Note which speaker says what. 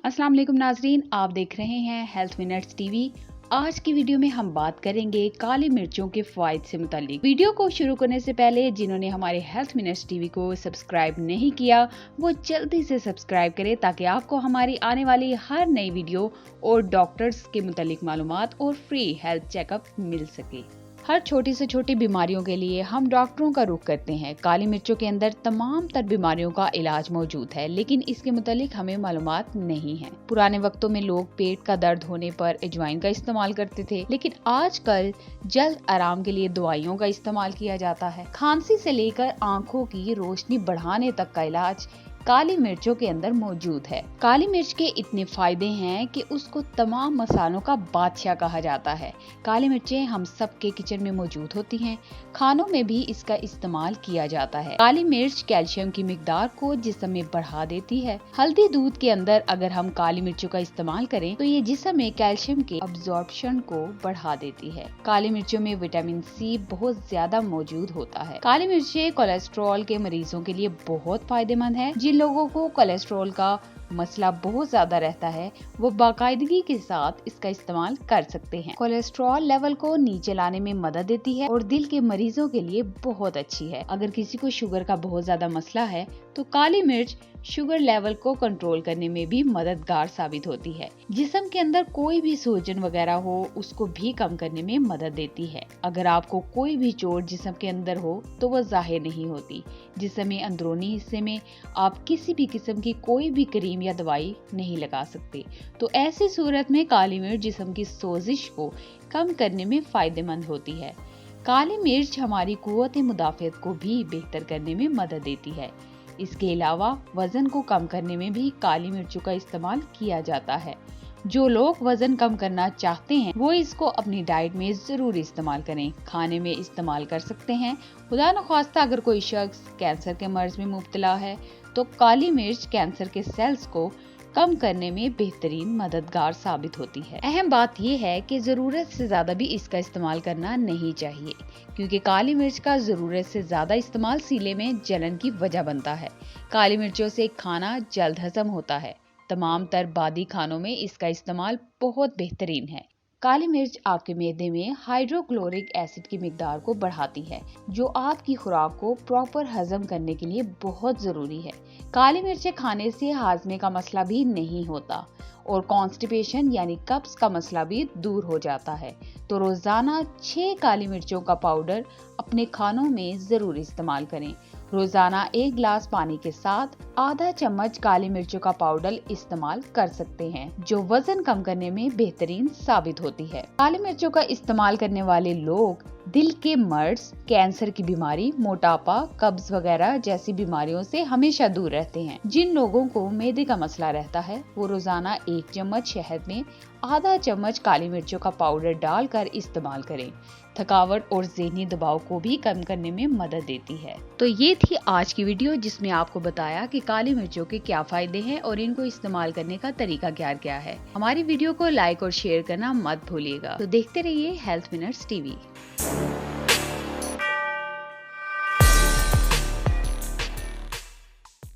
Speaker 1: अस्सलाम वालेकुम नाजरीन, आप देख रहे हैं हेल्थ मिनट्स टीवी। आज की वीडियो में हम बात करेंगे काली मिर्चों के फायदे से मुतालिक। वीडियो को शुरू करने से पहले जिन्होंने हमारे हेल्थ मिनट्स टीवी को सब्सक्राइब नहीं किया वो जल्दी से सब्सक्राइब करें ताकि आपको हमारी आने वाली हर नई वीडियो और डॉक्टर्स के मुतालिक मालूमात और फ्री हेल्थ चेकअप मिल सके। हर छोटी से छोटी बीमारियों के लिए हम डॉक्टरों का रुख करते हैं। काली मिर्चों के अंदर तमाम तर बीमारियों का इलाज मौजूद है, लेकिन इसके मुतालिक हमें मालूमात नहीं है। पुराने वक्तों में लोग पेट का दर्द होने पर अजवाइन का इस्तेमाल करते थे, लेकिन आजकल जल्द आराम के लिए दवाइयों का इस्तेमाल किया जाता है। खांसी से लेकर आंखों की रोशनी बढ़ाने तक का इलाज काली मिर्चों के अंदर मौजूद है। काली मिर्च के इतने फायदे हैं कि उसको तमाम मसालों का बादशाह कहा जाता है। काली मिर्चें हम सबके किचन में मौजूद होती हैं, खानों में भी इसका इस्तेमाल किया जाता है। काली मिर्च कैल्शियम की मिकदार को जिस्म में बढ़ा देती है। हल्दी दूध के अंदर अगर हम काली मिर्चों का इस्तेमाल करें तो ये जिस्म में कैल्शियम के अब्जॉर्प्शन को बढ़ा देती है। काली मिर्चों में विटामिन सी बहुत ज्यादा मौजूद होता है। काली मिर्चें कोलेस्ट्रॉल के मरीजों के लिए बहुत फायदेमंद है। जिन लोगों को कोलेस्ट्रॉल का मसला बहुत ज्यादा रहता है वो बाकायदगी के साथ इसका इस्तेमाल कर सकते हैं। कोलेस्ट्रॉल लेवल को नीचे लाने में मदद देती है और दिल के मरीजों के लिए बहुत अच्छी है। अगर किसी को शुगर का बहुत ज्यादा मसला है तो काली मिर्च शुगर लेवल को कंट्रोल करने में भी मददगार साबित होती है। जिस्म के अंदर कोई भी सूजन वगैरह हो उसको भी कम करने में मदद देती है। अगर आपको कोई भी चोट जिस्म के अंदर हो तो वो जाहिर नहीं होती। जिस्म में अंदरूनी हिस्से में आप किसी भी किस्म की कोई भी क्रीम या दवाई नहीं लगा सकते, तो ऐसी सूरत में काली मिर्च जिस्म की सोजिश को कम करने में फायदेमंद होती है। काली मिर्च हमारी कुव्वत मुदाफ़त को भी बेहतर करने में मदद देती है। इसके अलावा वजन को कम करने में भी काली मिर्चों का इस्तेमाल किया जाता है। जो लोग वजन कम करना चाहते हैं वो इसको अपनी डाइट में जरूर इस्तेमाल करें। खाने में इस्तेमाल कर सकते हैं। खुदा न खास्ता अगर कोई शख्स कैंसर के मर्ज में मुब्तला है तो काली मिर्च कैंसर के सेल्स को कम करने में बेहतरीन मददगार साबित होती है। अहम बात यह है कि जरूरत से ज्यादा भी इसका इस्तेमाल करना नहीं चाहिए, क्योंकि काली मिर्च का जरूरत से ज्यादा इस्तेमाल सीले में जलन की वजह बनता है। काली मिर्चों से खाना जल्द हजम होता है। तमाम तर बादी खानों में इसका इस्तेमाल बहुत बेहतरीन है। काली मिर्च आपके मैदे में हाइड्रोक्लोरिक एसिड की मिकदार को बढ़ाती है, जो आपकी खुराक को प्रॉपर हजम करने के लिए बहुत जरूरी है। काली मिर्चें खाने से हाजमे का मसला भी नहीं होता और कॉन्स्टिपेशन यानी कब्ज का मसला भी दूर हो जाता है। तो रोजाना 6 काली मिर्चों का पाउडर अपने खानों में जरूर इस्तेमाल करें। रोजाना 1 गिलास पानी के साथ आधा चम्मच काली मिर्चों का पाउडर इस्तेमाल कर सकते हैं, जो वजन कम करने में बेहतरीन साबित होती है। काली मिर्चों का इस्तेमाल करने वाले लोग दिल के मर्ज, कैंसर की बीमारी, मोटापा, कब्ज वगैरह जैसी बीमारियों से हमेशा दूर रहते हैं। जिन लोगों को मैदे का मसला रहता है वो रोजाना 1 चम्मच शहद में आधा चम्मच काली मिर्चों का पाउडर डालकर इस्तेमाल करें। थकावट और ज़हनी दबाव को भी कम करने में मदद देती है। तो ये थी आज की वीडियो जिसमें आपको बताया कि काली मिर्चों के क्या फायदे हैं और इनको इस्तेमाल करने का तरीका क्या है। हमारी वीडियो को लाइक और शेयर करना मत भूलिएगा। तो देखते रहिए हेल्थ मिनट्स टीवी।